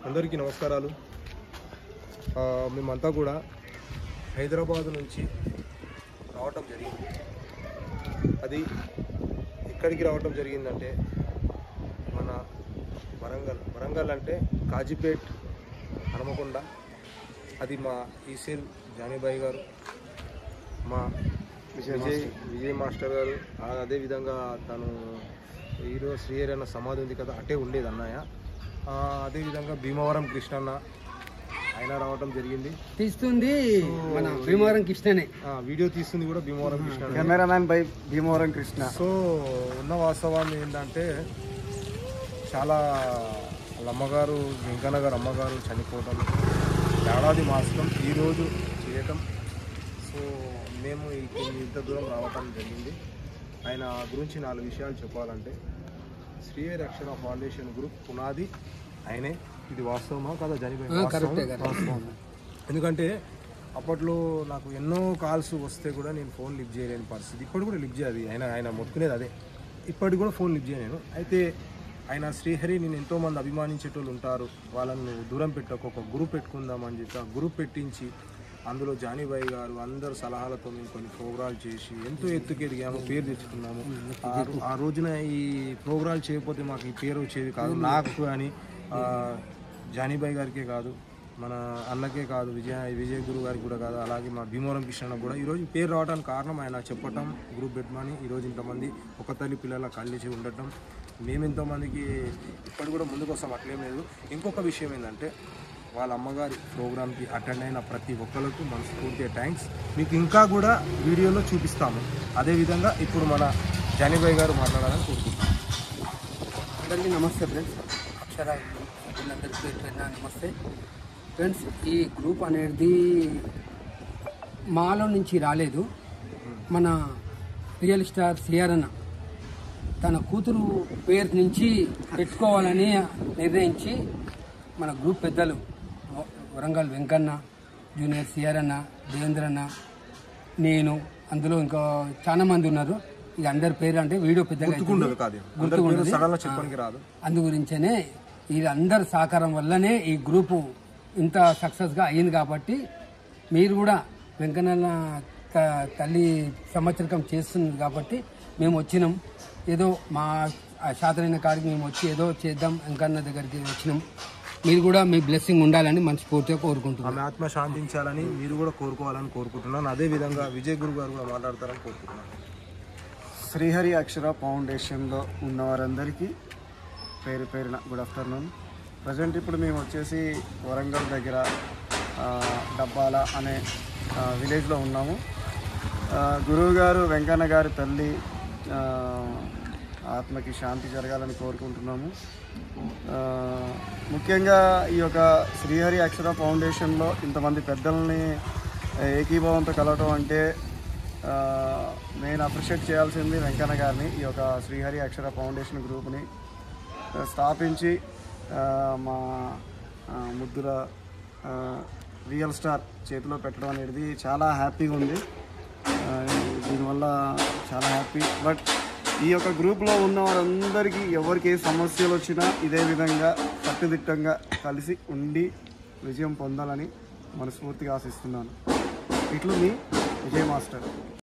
అందరికీ నమస్కారాలు. మేమంతా కూడా హైదరాబాద్ నుంచి రావటం జరిగింది. అది ఎక్కడికి రావటం జరిగిందంటే మన వరంగల్ అంటే కాజీపేట్, హనుమకొండ. అది మా ఈసేల్ జానీబాయి గారు, మా విజయ్ మాస్టర్ గారు, అదేవిధంగా తను హీరో శ్రీహరి అన్న సమాధి ఉంది కదా, అటే ఉండేది అన్నయ్య. అదేవిధంగా భీమవరం కృష్ణన్న ఆయన రావటం జరిగింది. తీస్తుంది మన భీమవరం కృష్ణనే, వీడియో తీస్తుంది కూడా Bhimavaram Krishna, cameraman by Bhimavaram Krishna. So ఉన్న వాస్తవాన్ని ఏంటంటే చాలా వాళ్ళ అమ్మగారు వెంకన్న గారు అమ్మగారు చనిపోవటం, ఏడాది మాసం ఈరోజు చేయటం. సో మేము ఇంత దూరం రావటం జరిగింది. ఆయన గురించి 4 విషయాలు చెప్పాలంటే, శ్రీహరి అక్షర ఫౌండేషన్ గ్రూప్ పునాది ఆయనే. ఇది వాస్తవమా కదా వాస్తవం. ఎందుకంటే అప్పట్లో నాకు ఎన్నో కాల్స్ వస్తే కూడా నేను ఫోన్ లిఫ్ట్ చేయలేని పరిస్థితి. ఇప్పుడు కూడా లిఫ్ట్ చేయాలి, ఆయన మొత్తుకునేది అదే. ఇప్పటికి కూడా ఫోన్ లిఫ్ట్ చేయలేను. అయితే ఆయన శ్రీహరి నేను ఎంతోమంది అభిమానించేటోళ్ళు ఉంటారు, వాళ్ళను దూరం పెట్టక ఒక గ్రూప్ పెట్టుకుందామని చెప్పి ఆ గ్రూప్ పెట్టించి అందులో జానీబాయి గారు అందరు సలహాలతో మేము కొన్ని ప్రోగ్రాలు చేసి ఎంతో ఎత్తుకు ఎదిగాము, పేరు తెచ్చుకున్నాము. ఆ రోజున ఈ ప్రోగ్రాలు చేయకపోతే మాకు ఈ పేరు వచ్చేది కాదు. నాకు కానీ జానీబాయి గారికే కాదు, మన అన్నకే కాదు, విజయ్ గురు గారికి కూడా కాదు, అలాగే మా భీమవరం కృష్ణ కూడా ఈరోజు పేరు రావడానికి కారణం ఆయన చెప్పటం, గ్రూప్ పెట్టమని. ఈరోజు ఇంతమంది ఒక తల్లి పిల్లల కలిసి ఉండటం, మేము ఎంతోమందికి ఇప్పటి కూడా ముందుకు వస్తాం, అట్లేం లేదు. ఇంకొక విషయం ఏంటంటే వాళ్ళ అమ్మగారి ప్రోగ్రామ్కి అటెండ్ అయిన ప్రతి ఒక్కరికి మనస్ఫూర్తిగా థ్యాంక్స్. మీకు ఇంకా కూడా వీడియోలో చూపిస్తాము. అదేవిధంగా ఇప్పుడు మన జానీబాయి గారు మాట్లాడాలని కోరుకుంటున్నాం. అందరికీ నమస్తే ఫ్రెండ్స్, అక్షర అందరికీ నమస్తే ఫ్రెండ్స్. ఈ గ్రూప్ అనేది మాలో నుంచి రాలేదు. మన రియల్ స్టార్ సిఆర్ అన్న తన కూతురు పేరు నుంచి పెట్టుకోవాలని నిర్ణయించి మన గ్రూప్ పెద్దలు వరంగల్ వెంకన్న, జూనియర్ సిఆర్ అన్న, దేవేంద్ర అన్న, నేను, అందులో ఇంకా చాలా మంది ఉన్నారు. ఇక అందరి పేరు అంటే వీడియో పెద్దగా గుర్తుకుండదు. అందు గురించనే వీళ్ళందరి సహకారం వల్లనే ఈ గ్రూపు ఇంత సక్సెస్గా అయింది. కాబట్టి మీరు కూడా వెంకన్న తల్లి సంవత్సరకం చేస్తుంది కాబట్టి మేము వచ్చినాం. ఏదో మా శాతరైన కాడికి మేము వచ్చి ఏదో చేద్దాం వెంకన్న దగ్గరికి వచ్చినాం. మీరు కూడా మీ బ్లెస్సింగ్ ఉండాలని మనస్ఫూర్తిగా కోరుకుంటున్నాను. ఆమె ఆత్మ శాంతించాలని మీరు కూడా కోరుకోవాలని కోరుకుంటున్నాను. అదేవిధంగా విజయ్ గురు గారు కూడా మాట్లాడతారని కోరుకుంటున్నాను. శ్రీహరి అక్షర ఫౌండేషన్లో ఉన్న వారందరికీ పేరు పేరున గుడ్ ఆఫ్టర్నూన్. ప్రజెంట్ ఇప్పుడు మేము వచ్చేసి వరంగల్ దగ్గర డబ్బాల అనే విలేజ్లో ఉన్నాము. గురువు గారు వెంకన్న గారి తల్లి ఆత్మకి శాంతి జరగాలని కోరుకుంటున్నాము. ముఖ్యంగా ఈ యొక్క శ్రీహరి అక్షర ఫౌండేషన్లో ఇంతమంది పెద్దల్ని ఏకీభావంతో కలవటం అంటే నేను అప్రిషియేట్ చేయాల్సింది వెంకన్న గారిని. ఈ యొక్క శ్రీహరి అక్షర ఫౌండేషన్ గ్రూప్ని స్థాపించి మా ముద్దుల రియల్ స్టార్ చేతిలో పెట్టడం అనేది చాలా హ్యాపీగా ఉంది. దీనివల్ల చాలా హ్యాపీ. బట్ ఈ యొక్క గ్రూప్లో ఉన్న వారందరికీ ఎవరికి ఏ సమస్యలు వచ్చినా ఇదే విధంగా కట్టుదిట్టంగా కలిసి ఉండి విజయం పొందాలని మనస్ఫూర్తిగా ఆశిస్తున్నాను. ఇట్లు మీ విజయ్ మాస్టర్.